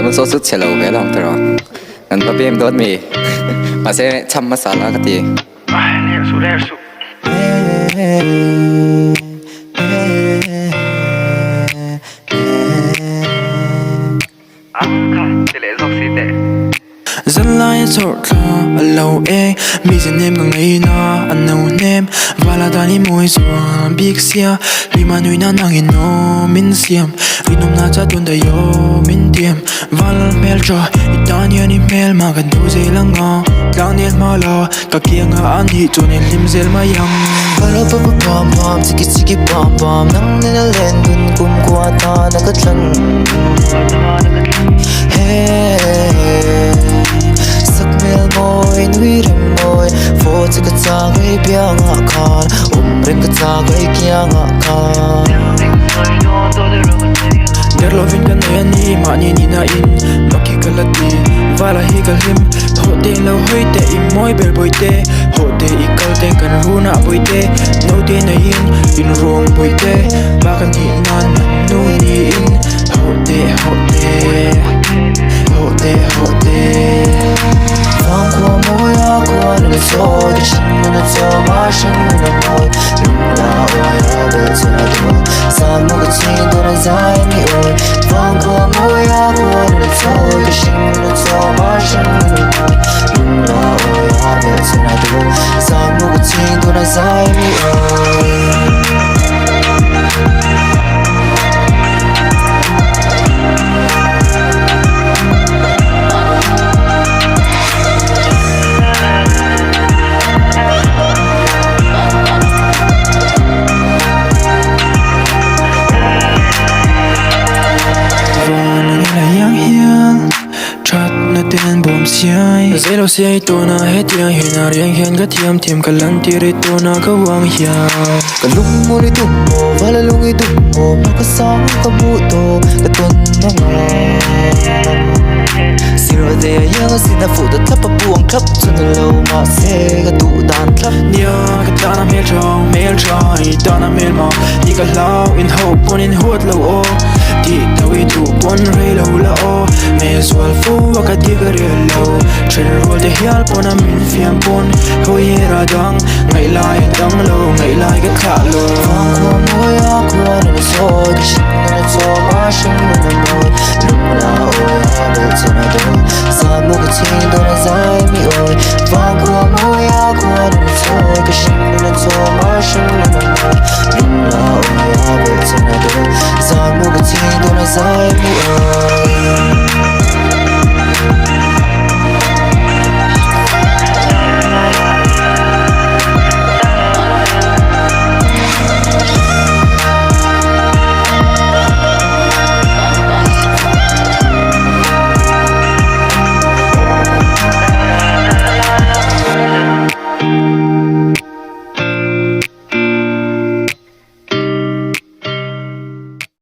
มันสดเฉลวไปแล้วตลอดนั่นปะเบียมโดนมีมาเซชัมมาสาลากตีZalaya sortla allow e Mizin name ng ina unknown name Valadani mo iswa big siya Lima nui na nang inomin siyam Rinom na sa tundayo mintiam Val melcho itan yan email Maganduze lang nga Lang nil mala Kakia nga anhi Tunil limzel mayam Para pa pa pam pam Sige sige pam pam Nang ninalen dun kumkuha ta nagatlan Hey Sakmel moy nuirim moy Fo tika tagay biya nga kan Umring ka tagay kya nga kan Derlovin ka na yan ni Mani ni na in Makikalati Vala higalim Hote lau hoite Imoy berboite Hote ikaw ten kan runa boite No de na yin Inurong boite Bakan hinan Nuni in Hote hote Hote hote Vang kwa moya kwa nila so Di shin nuna to ma shin nuna moy Lula oya betu na do San mo kutin do na zay mi oy Vang kwa moya kwa nila so Di shin nuna to ma shin nuna moy Lula oya betu na do San mo kutin do na zay mi oy Zelo siya ito na hetiang hinariang hen Gatiam tim kalantiri ito na gawang hiya Kalung mo rin mo, valalung ito mo Magkasang kabuto, katun na nga Zero day ayang sinafuda Tapabuang klap, sunalaw mase Katudan klap Nia katana mel chong Ita na mel ma Di ka lao in hope Punin huwat lao o Di tawi tu pon rey lao lao May as well fu waka di ka real lao Trail roll de hial pon a min fiam pon Hoy radang Ngay lai dang lao Ngay lai ka ka lo Vang kwa moya kwa nila so Di shin nuna to ma shin nuna moy Lula oya betu na do San mo kutin do na zay mi oy Vang kwa moya kwa nila so Di shin nuna to ma shin nuna moy Lula oya betu na do San mo kutin do na zay mi